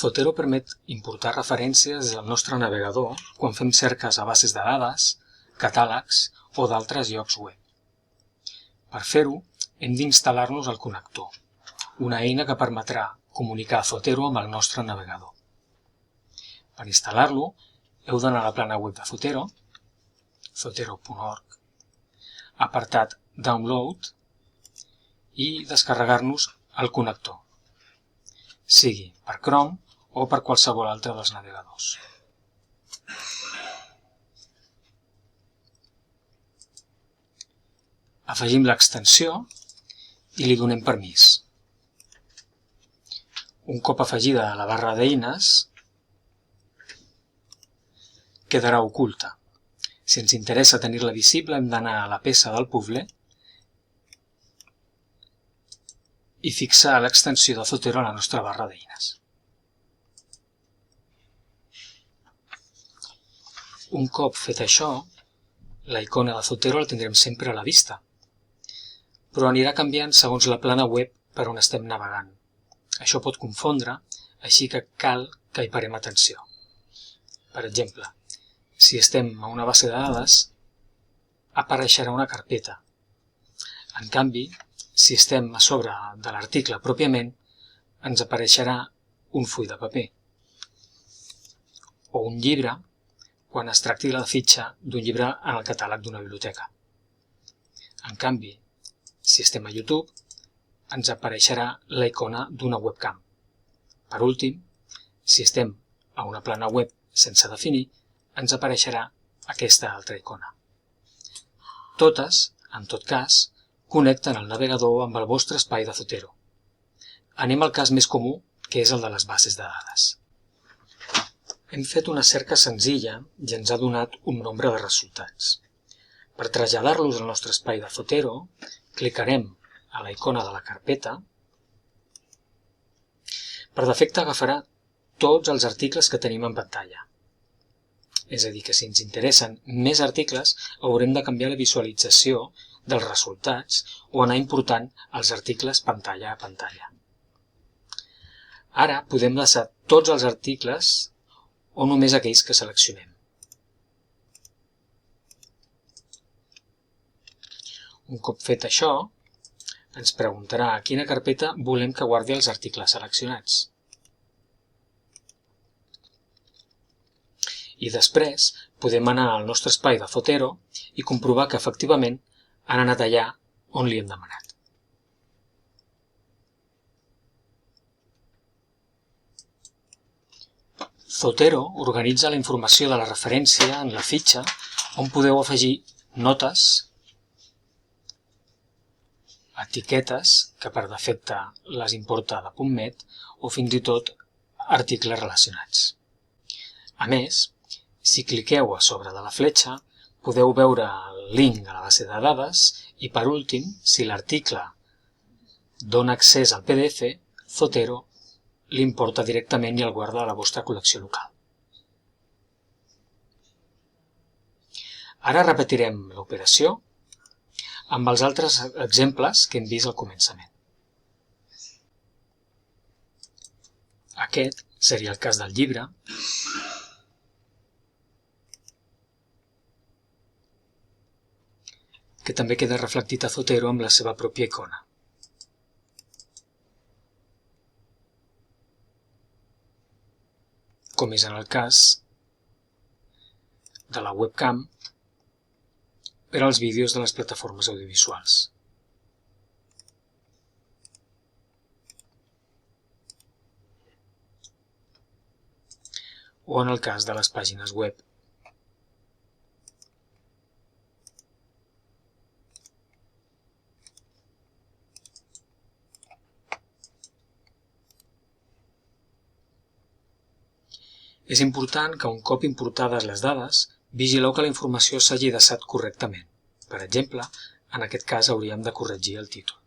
Zotero permet importar referències del nostre navegador quan fem cerques a bases de dades, catàlegs o d'altres llocs web. Per fer-ho, hem d'instal·lar-nos el connector, una eina que permetrà comunicar Zotero amb el nostre navegador. Per instal·lar-lo, heu d'anar a la plana web de Zotero, zotero.org, apartat Download i descarregar-nos el connector, sigui per Chrome o per qualsevol altre dels navegadors. Afegim l'extensió i li donem permís. Un cop afegida a la barra d'eines, quedarà oculta. Si ens interessa tenir-la visible, hem d'anar a la peça del puzzle i fixar l'extensió de Zotero a la nostra barra d'eines. Un cop fet això, la icona de Zotero la tindrem sempre a la vista, però anirà canviant segons la plana web per on estem navegant. Això pot confondre, així que cal que hi parem atenció. Per exemple, si estem a una base de dades, apareixerà una carpeta. En canvi, si estem a sobre de l'article pròpiament, ens apareixerà un full de paper. O un llibre, quan es tracti la fitxa d'un llibre en el catàleg d'una biblioteca. En canvi, si estem a YouTube, ens apareixerà la icona d'una webcam. Per últim, si estem a una plana web sense definir, ens apareixerà aquesta altra icona. Totes, en tot cas, connecten el navegador amb el vostre espai de Zotero. Anem al cas més comú, que és el de les bases de dades. Hem fet una cerca senzilla i ens ha donat un nombre de resultats. Per traslladar-los al nostre espai de Zotero, clicarem a la icona de la carpeta. Per defecte agafarà tots els articles que tenim en pantalla. És a dir, que si ens interessen més articles, haurem de canviar la visualització dels resultats o anar important els articles pantalla a pantalla. Ara podem deixar tots els articles o només aquells que seleccionem. Un cop fet això, ens preguntarà a quina carpeta volem que guardi els articles seleccionats. I després podem anar al nostre espai de Zotero i comprovar que efectivament han anat allà on li hem demanat. Zotero organitza la informació de la referència en la fitxa on podeu afegir notes, etiquetes, que per defecte les importa de .met, o fins i tot articles relacionats. A més, si cliqueu a sobre de la fletxa, podeu veure el link a la base de dades i, per últim, si l'article dona accés al PDF, Zotero l'importa directament i el guarda a la vostra col·lecció local. Ara repetirem l'operació amb els altres exemples que hem vist al començament. Aquest seria el cas del llibre, que també queda reflectit a Zotero amb la seva pròpia icona. Com és en el cas de la webcam per als vídeos de les plataformes audiovisuals. O en el cas de les pàgines web. És important que un cop importades les dades, vigileu que la informació s'hagi desat correctament. Per exemple, en aquest cas hauríem de corregir el títol.